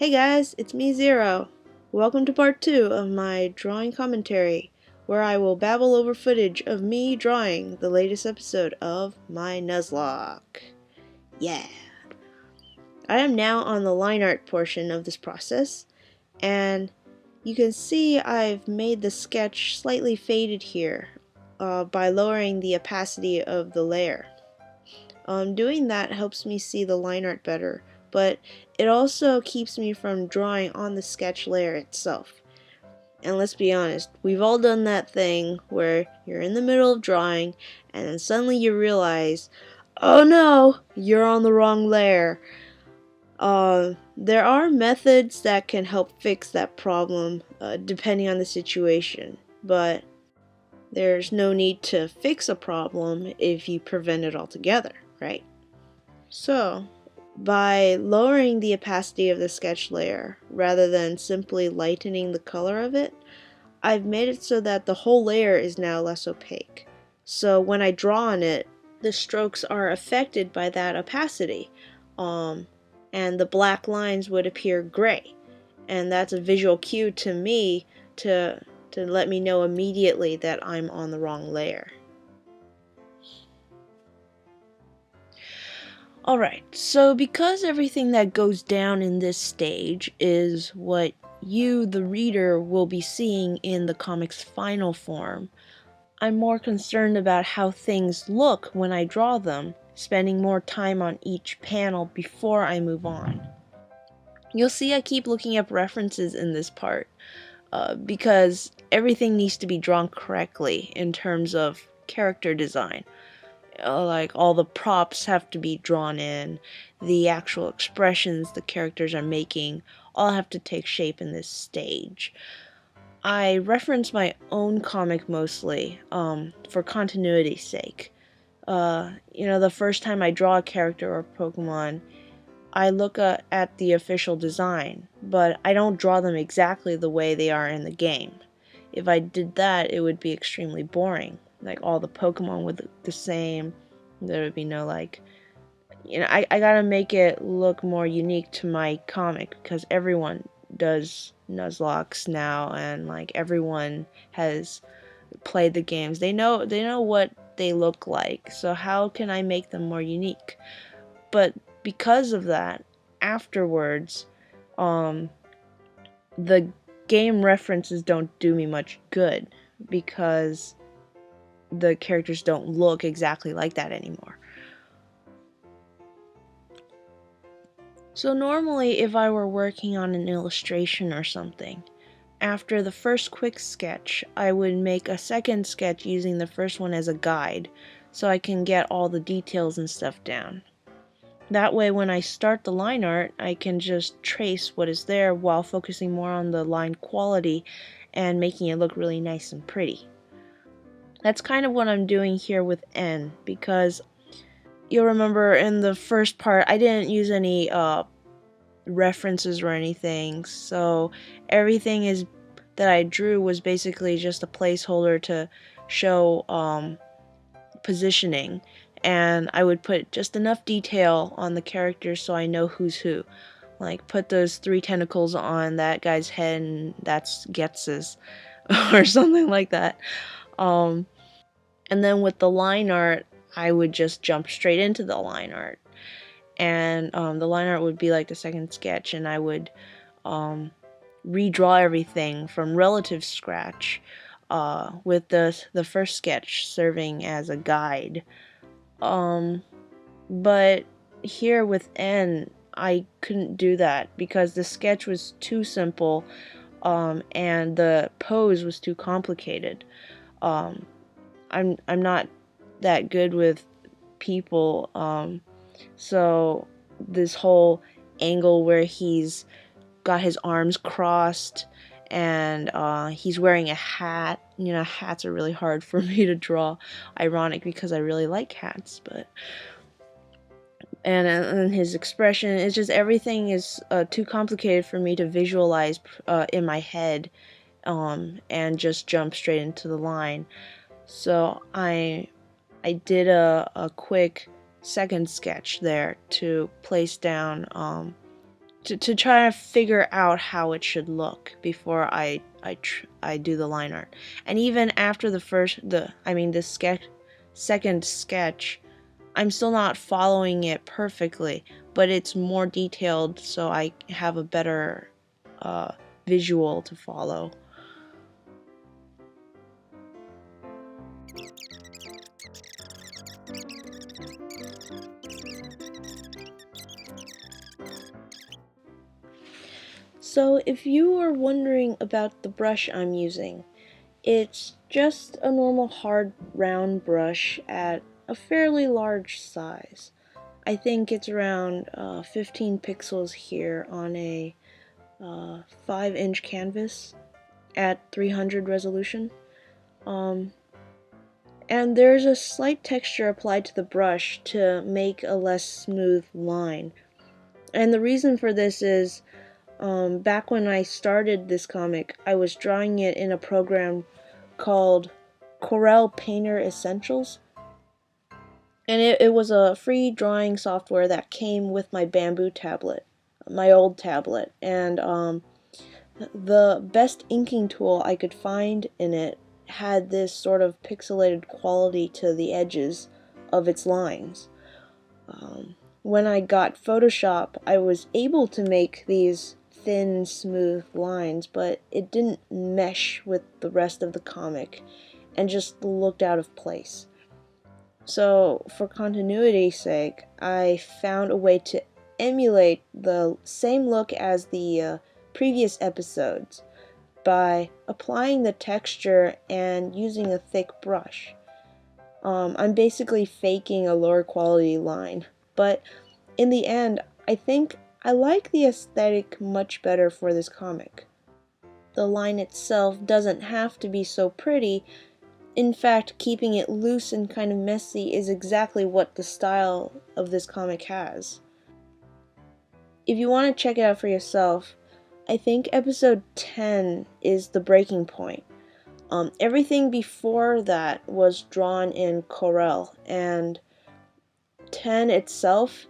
Hey guys, it's me Zero. Welcome to part 2 of my drawing commentary, where I will babble over footage of me drawing the latest episode of my Nuzlocke. Yeah! I am now on the line art portion of this process, and you can see I've made the sketch slightly faded here by lowering the opacity of the layer. Doing that helps me see the line art better, but it also keeps me from drawing on the sketch layer itself. And let's be honest, we've all done that thing where you're in the middle of drawing and then suddenly you realize, oh no, you're on the wrong layer. There are methods that can help fix that problem depending on the situation, but there's no need to fix a problem if you prevent it altogether, right? So, by lowering the opacity of the sketch layer, rather than simply lightening the color of it, I've made it so that the whole layer is now less opaque. So when I draw on it, the strokes are affected by that opacity, and the black lines would appear gray. And that's a visual cue to me to let me know immediately that I'm on the wrong layer. Alright, so because everything that goes down in this stage is what you, the reader, will be seeing in the comic's final form, I'm more concerned about how things look when I draw them, spending more time on each panel before I move on. You'll see I keep looking up references in this part, because everything needs to be drawn correctly in terms of character design. Like all the props have to be drawn in, the actual expressions the characters are making all have to take shape in this stage. I reference my own comic mostly, for continuity's sake. The first time I draw a character or Pokemon, I look at the official design, but I don't draw them exactly the way they are in the game. If I did that, it would be extremely boring. Like all the Pokemon would look the same. There would be no I gotta make it look more unique to my comic because everyone does Nuzlockes now, and everyone has played the games. They know what they look like. So how can I make them more unique? But because of that, afterwards, the game references don't do me much good because the characters don't look exactly like that anymore. So normally if I were working on an illustration or something, after the first quick sketch, I would make a second sketch using the first one as a guide, so I can get all the details and stuff down. That way when I start the line art, I can just trace what is there while focusing more on the line quality and making it look really nice and pretty. That's kind of what I'm doing here with N, because you'll remember in the first part I didn't use any references or anything, so everything that I drew was basically just a placeholder to show positioning, and I would put just enough detail on the characters so I know who's who. Like put those 3 tentacles on that guy's head and that's Getz's or something like that. And then with the line art, I would just jump straight into the line art. And the line art would be like the second sketch, and I would redraw everything from relative scratch, with the first sketch serving as a guide. But here with N, I couldn't do that because the sketch was too simple, and the pose was too complicated. I'm not that good with people, so this whole angle where he's got his arms crossed and he's wearing a hat. Hats are really hard for me to draw. Ironic because I really like hats, but and his expression, it's just everything is too complicated for me to visualize in my head, and just jump straight into the line. So I did a quick second sketch there to place down to try to figure out how it should look before I do the line art. And even after the second sketch, I'm still not following it perfectly, but it's more detailed, so I have a better visual to follow. So if you were wondering about the brush I'm using, it's just a normal hard round brush at a fairly large size. I think it's around 15 pixels here on a 5-inch canvas at 300 resolution. And there's a slight texture applied to the brush to make a less smooth line. And the reason for this is back when I started this comic, I was drawing it in a program called Corel Painter Essentials. And it was a free drawing software that came with my bamboo tablet, my old tablet. And the best inking tool I could find in it had this sort of pixelated quality to the edges of its lines. When I got Photoshop, I was able to make these thin, smooth lines, but it didn't mesh with the rest of the comic and just looked out of place. So, for continuity's sake, I found a way to emulate the same look as the previous episodes by applying the texture and using a thick brush. I'm basically faking a lower quality line, but in the end, I think I like the aesthetic much better for this comic. The line itself doesn't have to be so pretty. In fact, keeping it loose and kind of messy is exactly what the style of this comic has. If you want to check it out for yourself, I think episode 10 is the breaking point. Everything before that was drawn in Corel, and 10 itself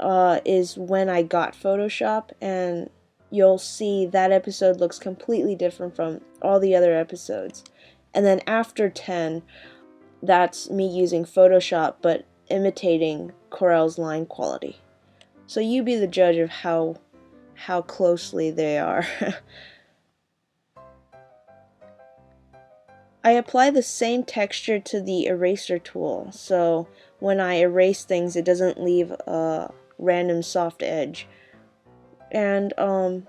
is when I got Photoshop, and you'll see that episode looks completely different from all the other episodes. And then after 10, that's me using Photoshop but imitating Corel's line quality. So you be the judge of how closely they are. I apply the same texture to the eraser tool, so when I erase things it doesn't leave a random soft edge. And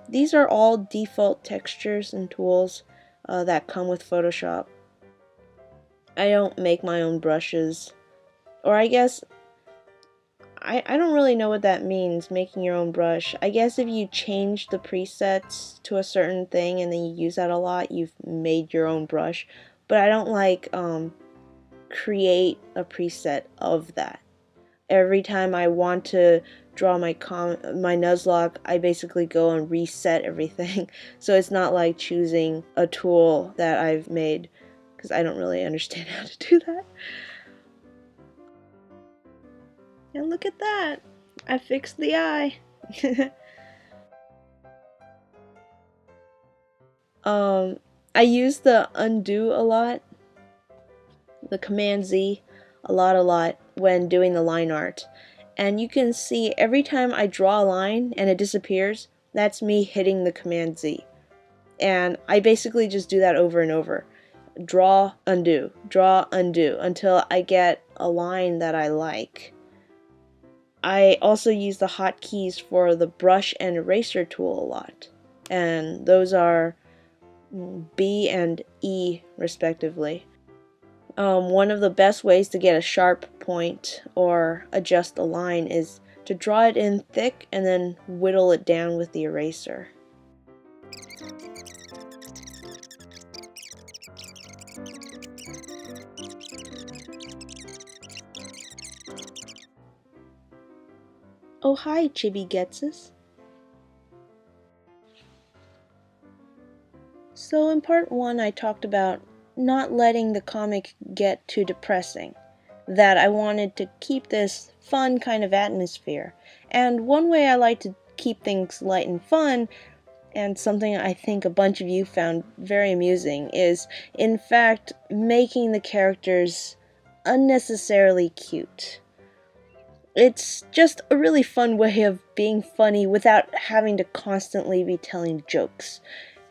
these are all default textures and tools that come with Photoshop. I don't make my own brushes, or I guess I don't really know what that means, making your own brush. I guess if you change the presets to a certain thing and then you use that a lot, you've made your own brush. But I don't like create a preset of that. Every time I want to draw my Nuzlocke, I basically go and reset everything. So it's not like choosing a tool that I've made, because I don't really understand how to do that. And look at that! I fixed the eye! I use the undo a lot, the Command Z, a lot when doing the line art. And you can see every time I draw a line and it disappears, that's me hitting the Command Z. And I basically just do that over and over. Draw, undo, until I get a line that I like. I also use the hotkeys for the brush and eraser tool a lot. And those are B and E respectively. One of the best ways to get a sharp point or adjust a line is to draw it in thick and then whittle it down with the eraser. Oh hi, Chibi Getsus. So in part 1 I talked about not letting the comic get too depressing, that I wanted to keep this fun kind of atmosphere, and one way I like to keep things light and fun, and something I think a bunch of you found very amusing, is in fact making the characters unnecessarily cute. It's just a really fun way of being funny without having to constantly be telling jokes.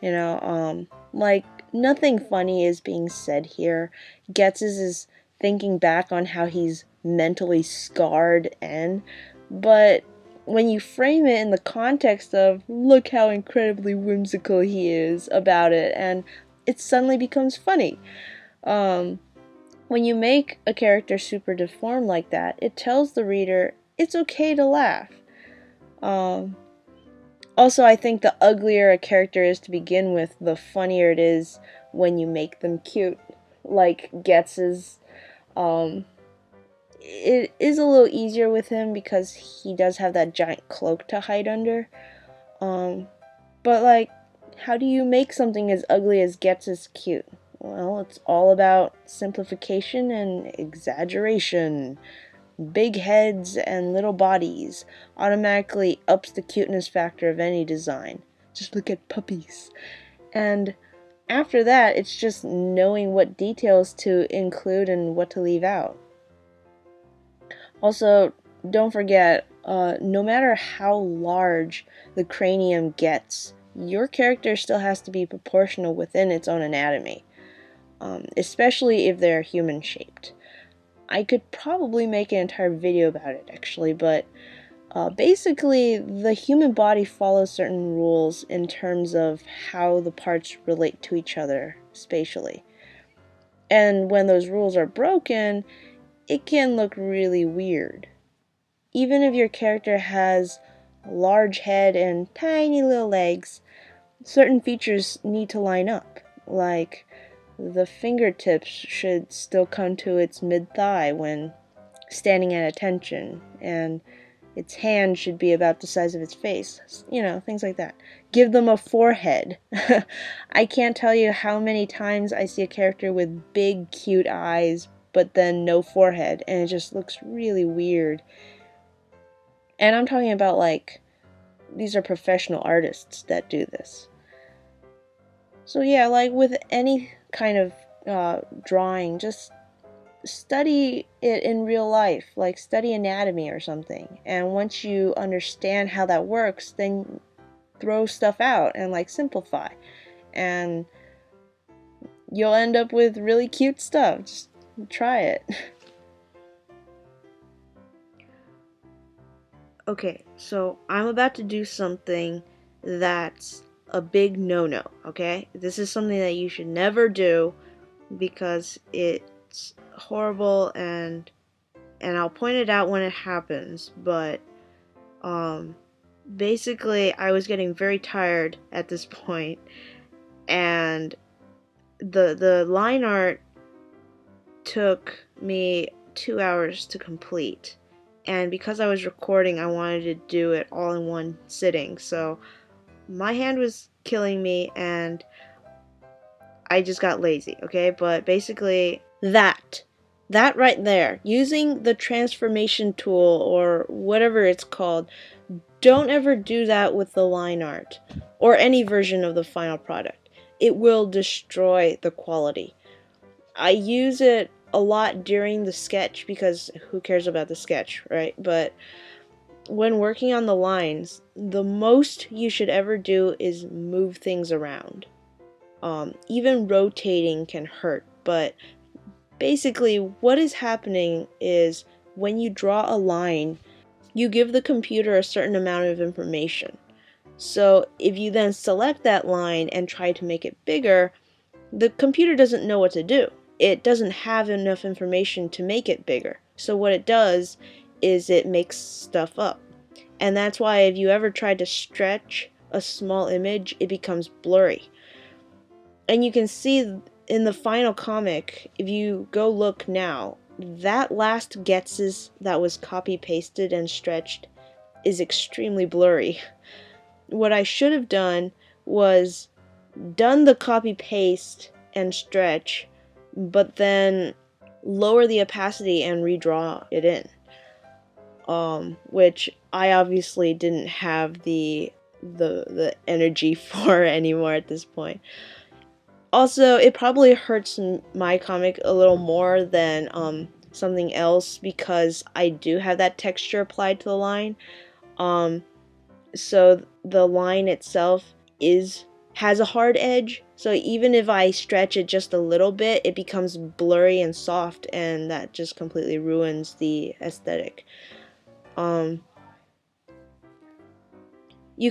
Like, nothing funny is being said here. Getz's is thinking back on how he's mentally scarred but when you frame it in the context of look how incredibly whimsical he is about it, and it suddenly becomes funny. When you make a character super deformed like that, it tells the reader it's okay to laugh. Also, I think the uglier a character is to begin with, the funnier it is when you make them cute. Like Getz's, it is a little easier with him because he does have that giant cloak to hide under. But like, how do you make something as ugly as Getz's cute? Well, it's all about simplification and exaggeration. Big heads and little bodies automatically ups the cuteness factor of any design. Just look at puppies. And after that, it's just knowing what details to include and what to leave out. Also, don't forget, no matter how large the cranium gets, your character still has to be proportional within its own anatomy, especially if they're human-shaped. I could probably make an entire video about it, actually, but basically, the human body follows certain rules in terms of how the parts relate to each other spatially. And when those rules are broken, it can look really weird. Even if your character has a large head and tiny little legs, certain features need to line up, like the fingertips should still come to its mid-thigh when standing at attention, and its hand should be about the size of its face. Things like that. Give them a forehead. I can't tell you how many times I see a character with big, cute eyes, but then no forehead, and it just looks really weird. And I'm talking about, like, these are professional artists that do this. So yeah, like with any kind of drawing, just study it in real life, like study anatomy or something. And once you understand how that works, then throw stuff out and like simplify. And you'll end up with really cute stuff. Just try it. Okay, so I'm about to do something that's a big no-no, okay? This is something that you should never do because it's horrible, and I'll point it out when it happens, but basically I was getting very tired at this point, and the line art took me 2 hours to complete. And because I was recording, I wanted to do it all in one sitting, so my hand was killing me and I just got lazy, okay? But basically, that right there, using the transformation tool or whatever it's called, don't ever do that with the line art or any version of the final product. It will destroy the quality. I use it a lot during the sketch because who cares about the sketch, right? But when working on the lines, the most you should ever do is move things around. Even rotating can hurt, but basically what is happening is when you draw a line, you give the computer a certain amount of information. So if you then select that line and try to make it bigger, the computer doesn't know what to do. It doesn't have enough information to make it bigger. So what it does is it makes stuff up. And that's why if you ever try to stretch a small image, it becomes blurry. And you can see in the final comic, if you go look now, that last Getz's that was copy-pasted and stretched is extremely blurry. What I should have done was done the copy-paste and stretch, but then lower the opacity and redraw it in. which I obviously didn't have the energy for anymore at this point. Also, it probably hurts my comic a little more than something else because I do have that texture applied to the line. So the line itself has a hard edge, so even if I stretch it just a little bit, it becomes blurry and soft, and that just completely ruins the aesthetic. You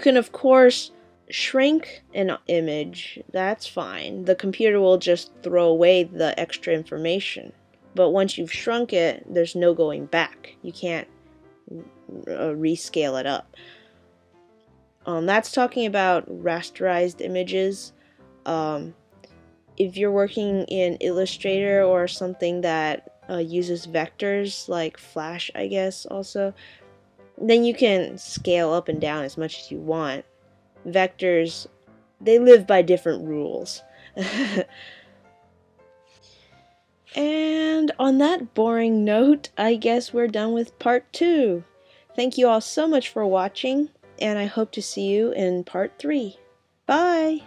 can of course shrink an image, that's fine. The computer will just throw away the extra information. But once you've shrunk it, there's no going back. You can't rescale it up. That's talking about rasterized images. If you're working in Illustrator or something that uses vectors, like Flash, I guess, also, then you can scale up and down as much as you want. Vectors, they live by different rules. And on that boring note, I guess we're done with part 2. Thank you all so much for watching, and I hope to see you in part 3. Bye!